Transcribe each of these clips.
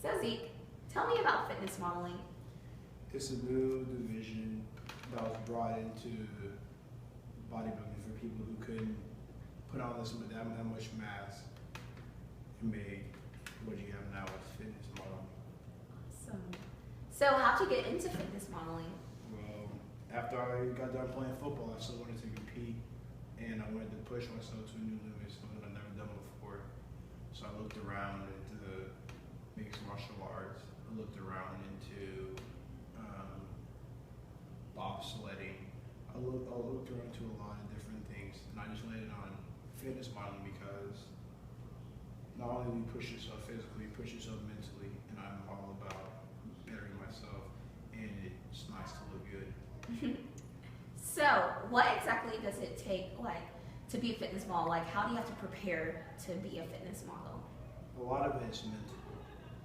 So Zeke, tell me about fitness modeling. It's a new division that was brought into bodybuilding for people who couldn't put on that much mass and made what you have now with fitness modeling. Awesome. So how'd you get into fitness modeling? Well, after I got done playing football, I still wanted to compete and I wanted to push myself to a new limit, something I've never done before. So I looked around into mixed martial arts. I looked around into bobsledding. I looked around to a lot of different things, and I just landed on fitness modeling because not only do you push yourself physically, you push yourself mentally, and I'm all about bettering myself, and it's nice to look good. So what exactly does it take, like, to be a fitness model? Like, how do you have to prepare to be a fitness model? A lot of it's mental.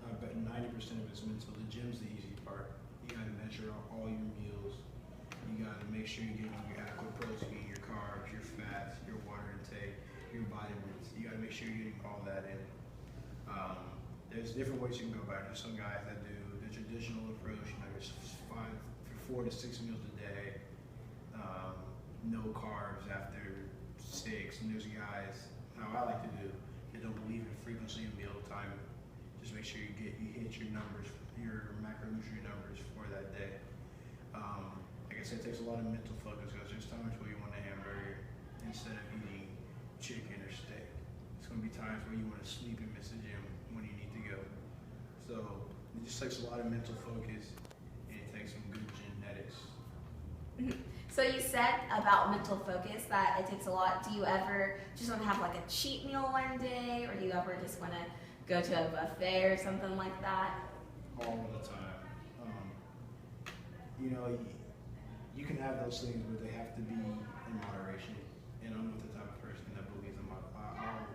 I bet 90% of it's mental. The gym's the easy part. You gotta measure out all your meals. You gotta make sure you're getting your adequate protein, your carbs, your fats, your water intake, your vitamins. You gotta make sure you're getting all that in. There's different ways you can go about it. There's some guys that do the traditional approach, there's 4 to 6 meals a day, no carbs after 6. And there's guys, how I like to do, that don't believe in frequency of meal time. Just make sure you hit your numbers, your macronutrient numbers for that day. Like I said, it takes a lot of mental focus because there's times where you want a hamburger instead of eating chicken or steak. It's going to be times where you want to sleep and miss the gym when you need to go. So it just takes a lot of mental focus and it takes some good genetics. So you said about mental focus that it takes a lot. Do you ever just want to have like a cheat meal one day, or do you ever just want to go to a buffet or something like that? All the time. You can have those things, but they have to be in moderation. And I'm not the type of person that believes in I'll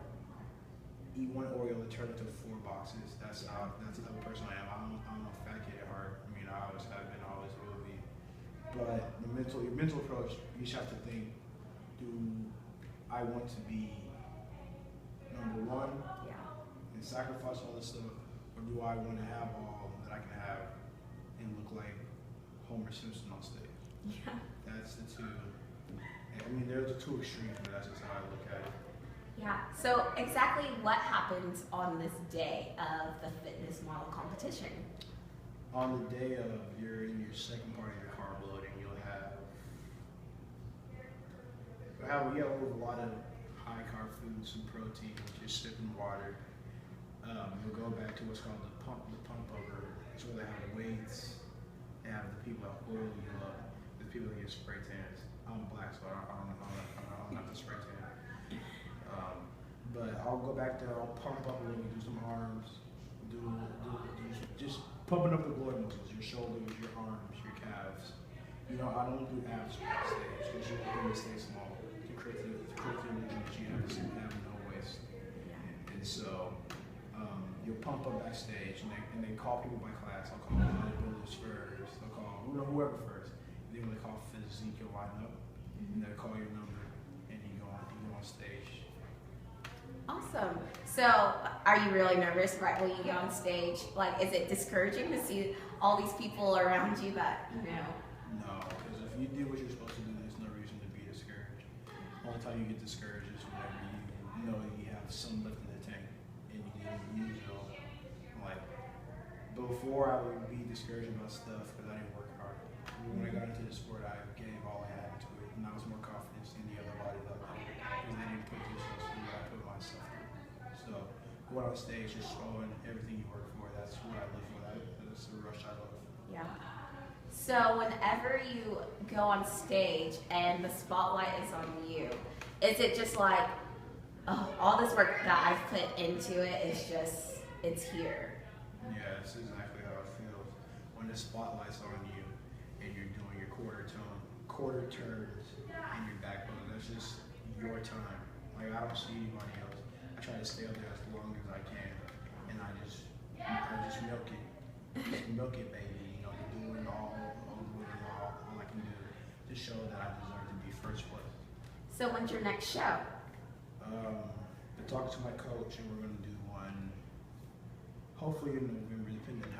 eat one Oreo and turn it into 4 boxes. That's the type of person I am. I'm a fat kid at heart. I mean, I always have been, always will be. But your mental approach, you just have to think, do I want to be number one and sacrifice all this stuff, or do I want to have all that I can have and look like Homer Simpson on stage? Yeah. That's the two. I mean, there's the two extremes, but that's just how I look at it. Yeah. So exactly what happens on this day of the fitness model competition? On the day of, you're in your second part of your carb loading, you'll have a lot of high carb foods and protein, just sipping water. You'll go back to what's called the pump over. It's where they have the weights, they have the people that oil you up, the people that get spray tans. I'm black, so I don't have to spray tan. But I'll go back there, I'll pump up a little bit, do some arms, just pumping up the glute muscles, your shoulders, your arms, your calves. I don't do abs backstage because you're going to stay small to create the illusion that you have no waist. And so you'll pump up backstage and they call people by class. I'll call bodybuilders first, I'll call whoever first. And then when they call physique, you'll line up and they'll call your number and you go on stage. Awesome. So are you really nervous right when you get on stage? Like, is it discouraging to see all these people around you that, No, because if you do what you're supposed to do, there's no reason to be discouraged. The only time you get discouraged is whenever you know you have some lift in the tank and you didn't use it all. Like, before I would be discouraged about stuff because I didn't work hard. When I got into the sport, I gave all I had to it, and I was more confident in the other bodies out there because they didn't put themselves through what I put myself through. So going on stage, just showing everything you work for, that's what I live for. That's the rush I love. Yeah. So whenever you go on stage and the spotlight is on you, is it just like, oh, all this work that I've put into it is just, it's here? Yeah, that's exactly how it feels. When the spotlight's on you and you're doing your quarter turns and your back bone, that's just your time. Like, I don't see anybody else. I try to stay up there as long as I can, and I just milk it. Just milk it, baby. You're doing all I can do to show that I deserve to be first place. So when's your next show? I'm talking to my coach, and we're going to do one hopefully in November, depending on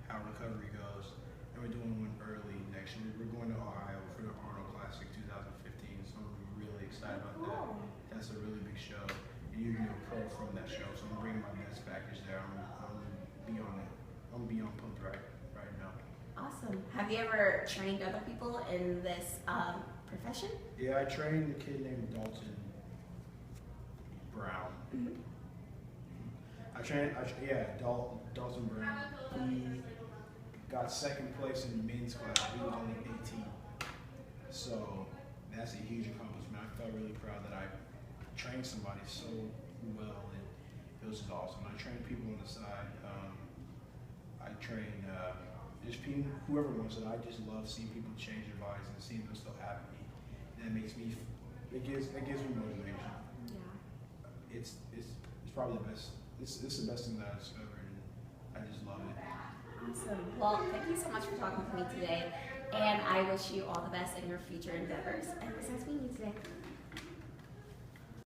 how recovery goes. And we're doing one early next year. We're going to Ohio for the Arnold Classic 2015, so I'm really excited about that. Cool. That's a really big show, and you're gonna be a pro from that show. So I'm bringing my best package there. I'm beyond it. I'm beyond pumped right now. Awesome. Have you ever trained other people in this profession? Yeah, I trained a kid named Dalton Brown. Mm-hmm. Dalton Brown. He got second place in the men's class. He was only 18. So that's a huge accomplishment. I felt really proud that I trained somebody so well, and it was just awesome. I trained people on the side. I trained just people, whoever wants it. I just love seeing people change their bodies and seeing them so happy. That makes me. It gives me motivation. Yeah. It's probably the best. It's the best thing that I discovered, and I just love it. Awesome. Well, thank you so much for talking with me today, and I wish you all the best in your future endeavors. And it was nice meeting you today.